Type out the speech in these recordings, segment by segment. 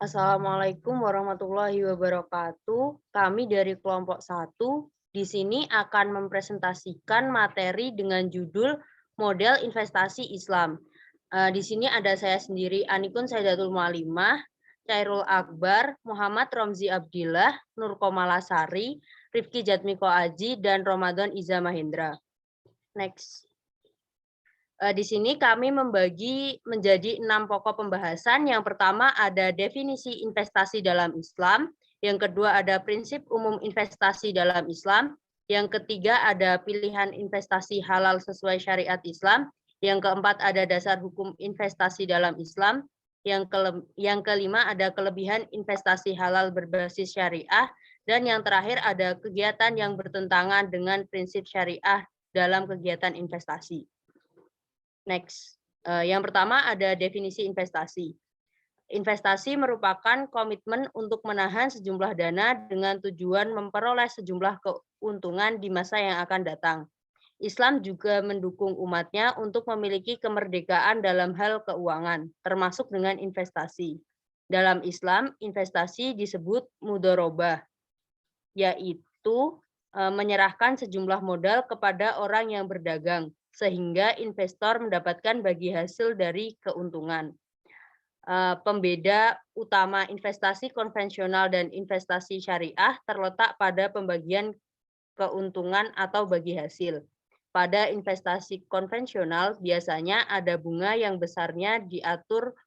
Assalamualaikum warahmatullahi wabarakatuh. Kami dari kelompok 1 di sini akan mempresentasikan materi dengan judul Model Investasi Islam. Di sini ada saya sendiri, Anikun Saidatul Mualimah, Chairul Akbar, Muhammad Romzi Abdillah, Nur Komalasari, Rifki Jatmiko Aji, dan Ramadan Iza Mahendra. Next. Di sini kami membagi menjadi 6 pokok pembahasan. Yang pertama ada definisi investasi dalam Islam, yang kedua ada prinsip umum investasi dalam Islam, yang ketiga ada pilihan investasi halal sesuai syariat Islam, yang keempat ada dasar hukum investasi dalam Islam, yang kelima ada kelebihan investasi halal berbasis syariah, dan yang terakhir ada kegiatan yang bertentangan dengan prinsip syariah dalam kegiatan investasi. Next. Yang pertama ada definisi investasi. Investasi merupakan komitmen untuk menahan sejumlah dana dengan tujuan memperoleh sejumlah keuntungan di masa yang akan datang. Islam juga mendukung umatnya untuk memiliki kemerdekaan dalam hal keuangan, termasuk dengan investasi. Dalam Islam, investasi disebut mudharabah, yaitu menyerahkan sejumlah modal kepada orang yang berdagang, sehingga investor mendapatkan bagi hasil dari keuntungan. Pembeda utama investasi konvensional dan investasi syariah terletak pada pembagian keuntungan atau bagi hasil. Pada investasi konvensional biasanya ada bunga yang besarnya diatur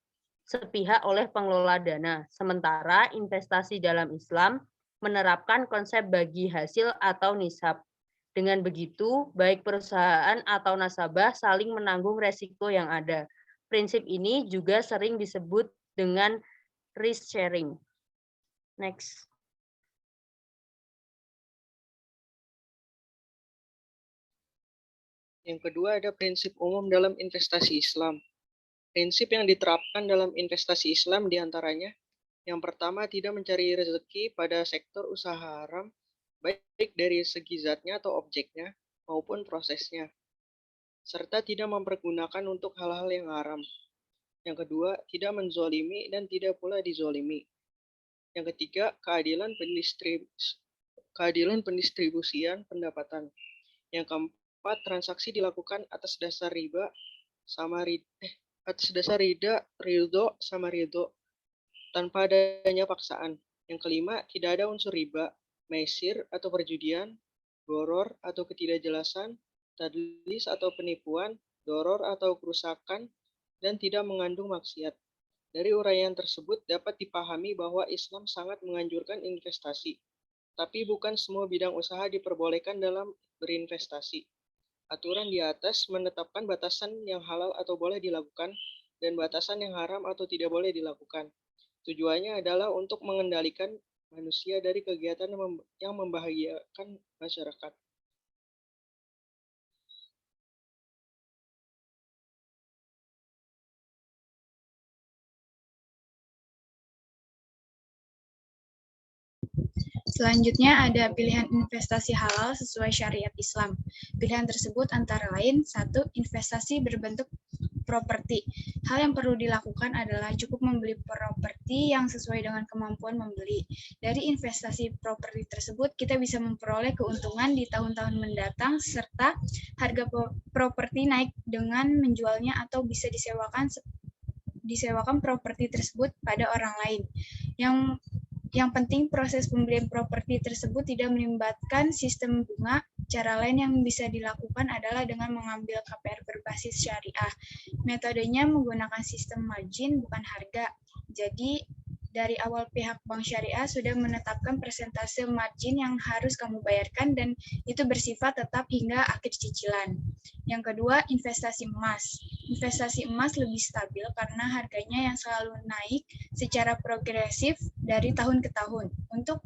sepihak oleh pengelola dana, sementara investasi dalam Islam menerapkan konsep bagi hasil atau nisab. Dengan begitu, baik perusahaan atau nasabah saling menanggung resiko yang ada. Prinsip ini juga sering disebut dengan risk sharing. Next. Yang kedua ada prinsip umum dalam investasi Islam. Prinsip yang diterapkan dalam investasi Islam diantaranya, yang pertama tidak mencari rezeki pada sektor usaha haram, baik dari segi zatnya atau objeknya maupun prosesnya, serta tidak mempergunakan untuk hal-hal yang haram. Yang kedua, tidak menzolimi dan tidak pula dizolimi. Yang ketiga, keadilan pendistribusian pendapatan. Yang keempat, transaksi dilakukan atas dasar ridho sama ridho tanpa adanya paksaan. Yang kelima, tidak ada unsur riba, maisir atau perjudian, goror atau ketidakjelasan, tadlis atau penipuan, doror atau kerusakan, dan tidak mengandung maksiat. Dari uraian tersebut dapat dipahami bahwa Islam sangat menganjurkan investasi, tapi bukan semua bidang usaha diperbolehkan dalam berinvestasi. Aturan di atas menetapkan batasan yang halal atau boleh dilakukan dan batasan yang haram atau tidak boleh dilakukan. Tujuannya adalah untuk mengendalikan manusia dari kegiatan yang membahayakan masyarakat. Selanjutnya ada pilihan investasi halal sesuai syariat Islam. Pilihan tersebut antara lain, 1. Investasi berbentuk properti. Hal yang perlu dilakukan adalah cukup membeli properti yang sesuai dengan kemampuan membeli. Dari investasi properti tersebut, kita bisa memperoleh keuntungan di tahun-tahun mendatang, serta harga properti naik dengan menjualnya atau bisa disewakan properti tersebut pada orang lain. Yang penting proses pembelian properti tersebut tidak melibatkan sistem bunga. Cara lain yang bisa dilakukan adalah dengan mengambil KPR berbasis syariah. Metodenya menggunakan sistem margin bukan harga. Jadi dari awal pihak bank syariah sudah menetapkan persentase margin yang harus kamu bayarkan dan itu bersifat tetap hingga akhir cicilan. Yang kedua, investasi emas. Investasi emas lebih stabil karena harganya yang selalu naik secara progresif dari tahun ke tahun. Untuk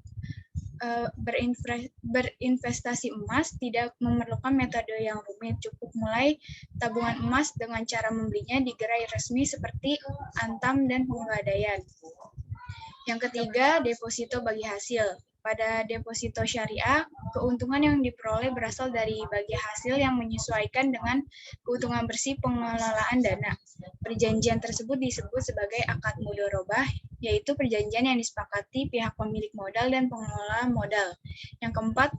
berinvestasi emas tidak memerlukan metode yang rumit, cukup mulai tabungan emas dengan cara membelinya di gerai resmi seperti Antam dan Pegadaian. Yang ketiga, deposito bagi hasil. Pada deposito syariah, keuntungan yang diperoleh berasal dari bagi hasil yang menyesuaikan dengan keuntungan bersih pengelolaan dana. Perjanjian tersebut disebut sebagai akad mudharabah yaitu perjanjian yang disepakati pihak pemilik modal dan pengelola modal. Yang keempat,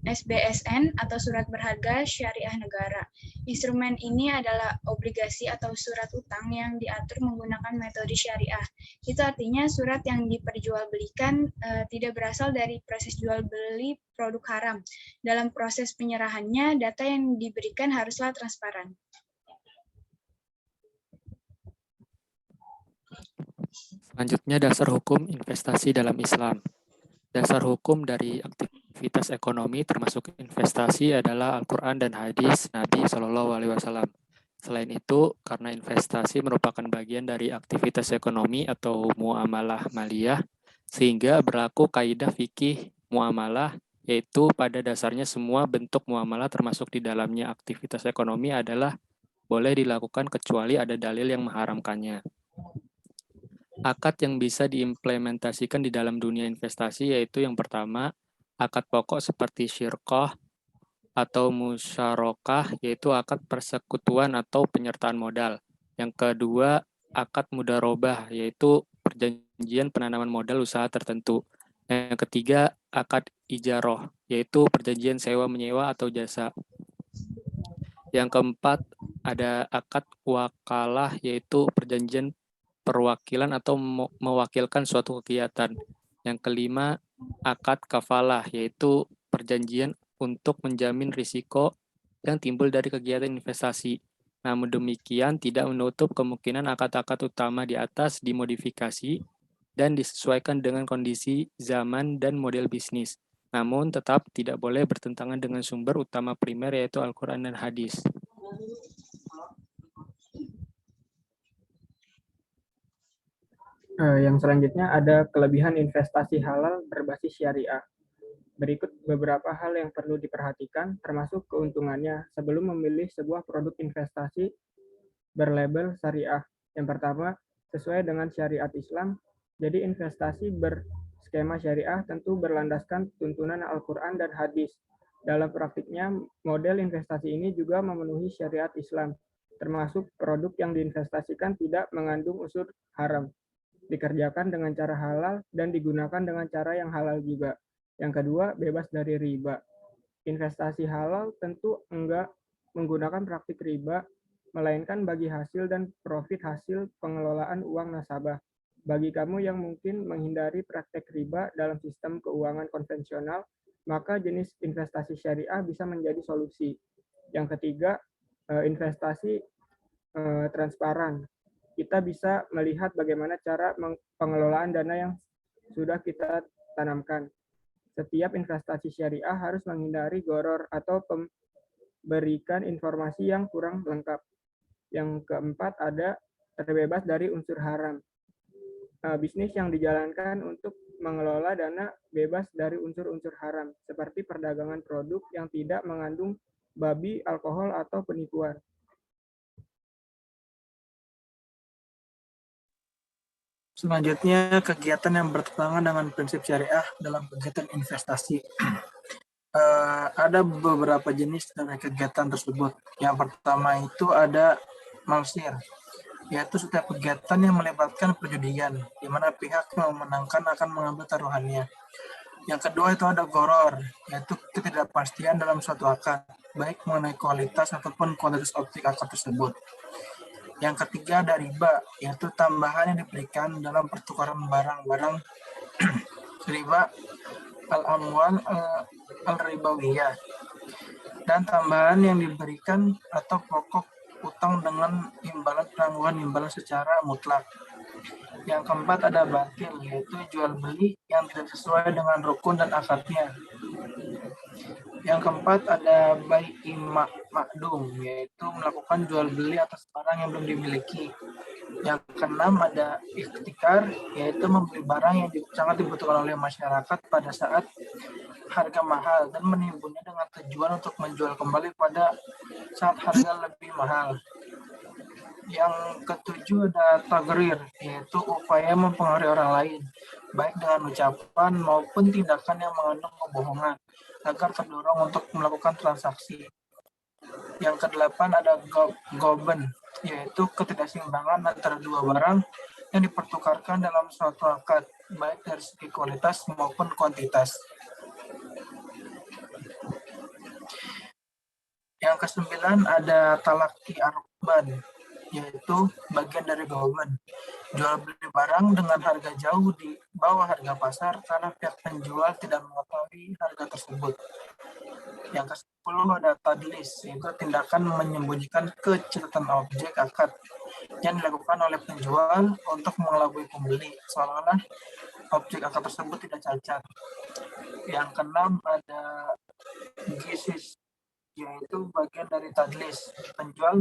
SBSN atau surat berharga syariah negara. Instrumen ini adalah obligasi atau surat utang yang diatur menggunakan metode syariah. Itu artinya surat yang diperjualbelikan tidak berasal dari proses jual beli produk haram. Dalam proses penyerahannya, data yang diberikan haruslah transparan. Selanjutnya, dasar hukum investasi dalam Islam. Dasar hukum dari aktivitas ekonomi termasuk investasi adalah Al-Quran dan hadis Nabi SAW. Selain itu, karena investasi merupakan bagian dari aktivitas ekonomi atau muamalah maliyah, sehingga berlaku kaidah fikih muamalah, yaitu pada dasarnya semua bentuk muamalah termasuk di dalamnya aktivitas ekonomi adalah boleh dilakukan kecuali ada dalil yang mengharamkannya. Akad yang bisa diimplementasikan di dalam dunia investasi yaitu yang pertama, akad pokok seperti syirqah atau musyarakah, yaitu akad persekutuan atau penyertaan modal. Yang kedua, akad mudharabah, yaitu perjanjian penanaman modal usaha tertentu. Yang ketiga, akad ijarah, yaitu perjanjian sewa-menyewa atau jasa. Yang keempat, ada akad wakalah, yaitu perjanjian perwakilan atau mewakilkan suatu kegiatan. Yang kelima, akad kafalah, yaitu perjanjian untuk menjamin risiko yang timbul dari kegiatan investasi. Namun demikian, tidak menutup kemungkinan akad-akad utama di atas dimodifikasi dan disesuaikan dengan kondisi zaman dan model bisnis. Namun tetap tidak boleh bertentangan dengan sumber utama primer yaitu Al-Quran dan hadis. Yang selanjutnya ada kelebihan investasi halal berbasis syariah. Berikut beberapa hal yang perlu diperhatikan, termasuk keuntungannya sebelum memilih sebuah produk investasi berlabel syariah. Yang pertama, sesuai dengan syariat Islam, jadi investasi berskema syariah tentu berlandaskan tuntunan Al-Quran dan hadis. Dalam praktiknya, model investasi ini juga memenuhi syariat Islam, termasuk produk yang diinvestasikan tidak mengandung unsur haram, dikerjakan dengan cara halal, dan digunakan dengan cara yang halal juga. Yang kedua, bebas dari riba. Investasi halal tentu enggak menggunakan praktik riba, melainkan bagi hasil dan profit hasil pengelolaan uang nasabah. Bagi kamu yang mungkin menghindari praktek riba dalam sistem keuangan konvensional, maka jenis investasi syariah bisa menjadi solusi. Yang ketiga, investasi transparan. Kita bisa melihat bagaimana cara pengelolaan dana yang sudah kita tanamkan. Setiap investasi syariah harus menghindari goror atau memberikan informasi yang kurang lengkap. Yang keempat ada terbebas dari unsur haram. Bisnis yang dijalankan untuk mengelola dana bebas dari unsur-unsur haram, seperti perdagangan produk yang tidak mengandung babi, alkohol, atau penipuan. Selanjutnya, kegiatan yang bertentangan dengan prinsip syariah dalam kegiatan investasi. Ada beberapa jenis dari kegiatan tersebut. Yang pertama itu ada malsir, yaitu setiap kegiatan yang melibatkan perjudian, di mana pihak yang memenangkan akan mengambil taruhannya. Yang kedua itu ada goror, yaitu ketidakpastian dalam suatu akad, baik mengenai kualitas ataupun kuantitas optik akad tersebut. Yang ketiga ada riba, yaitu tambahan yang diberikan dalam pertukaran barang-barang riba al-amwal al-ribawiyah, dan tambahan yang diberikan atau pokok utang dengan imbalan penangguhan imbalan secara mutlak. Yang keempat ada batil, yaitu jual beli yang tidak sesuai dengan rukun dan akadnya. Yang keempat ada bai' makdum, yaitu melakukan jual beli atas barang yang belum dimiliki. Yang keenam ada ikhtikar, yaitu membeli barang yang sangat dibutuhkan oleh masyarakat pada saat harga mahal dan menimbunnya dengan tujuan untuk menjual kembali pada saat harga lebih mahal. Yang ketujuh ada tagrir, yaitu upaya mempengaruhi orang lain, baik dengan ucapan maupun tindakan yang mengandung kebohongan, agar terdorong untuk melakukan transaksi. Yang kedelapan ada goben, yaitu ketidakseimbangan antara dua barang yang dipertukarkan dalam suatu akad, baik dari segi kualitas maupun kuantitas. Yang ke-9 ada talaki arban, yaitu bagian dari government. Jual beli barang dengan harga jauh di bawah harga pasar karena pihak penjual tidak mengetahui harga tersebut. Yang ke-10 ada tadlis, yaitu tindakan menyembunyikan kecacatan objek akad yang dilakukan oleh penjual untuk mengelabui pembeli, seolah-olah objek akad tersebut tidak cacat. Yang ke-6 ada gisis, yaitu bagian dari tadlis. Penjual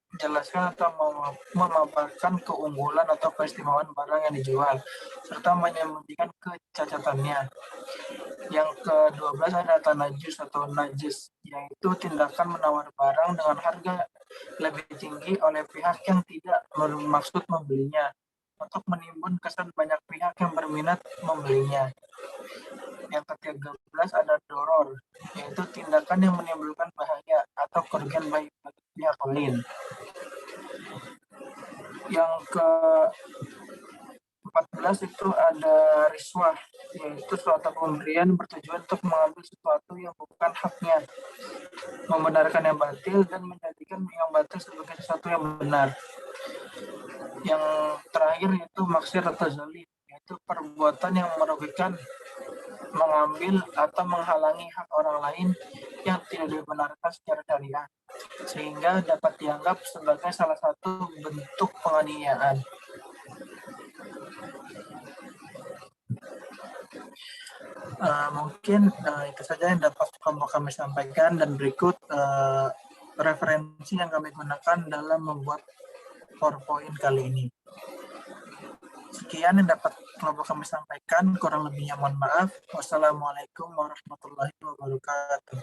menjelaskan atau memaparkan keunggulan atau keistimewaan barang yang dijual, serta menyembunyikan kecacatannya. Yang ke-12 ada tanajus atau najis, yaitu tindakan menawar barang dengan harga lebih tinggi oleh pihak yang tidak bermaksud membelinya, untuk menimbun kesan banyak pihak yang berminat membelinya. Yang ke-13 ada doror, yaitu tindakan yang menimbulkan bahaya atau kerugian bagi pihak lain. Yang ke-14 itu ada riswah, yaitu suatu pemberian bertujuan untuk mengambil sesuatu yang bukan haknya, membenarkan yang batil dan menjadikan yang batil sebagai sesuatu yang benar. Yang terakhir itu maksir atau zalim, yaitu perbuatan yang merugikan, mengambil atau menghalangi hak orang lain yang tidak dibenarkan secara syariah, sehingga dapat dianggap sebagai salah satu bentuk penganiayaan. Mungkin itu saja yang dapat kami sampaikan, dan berikut referensi yang kami gunakan dalam membuat PowerPoint kali ini. Sekian yang dapat kami sampaikan, kurang lebihnya mohon maaf. Wassalamualaikum warahmatullahi wabarakatuh.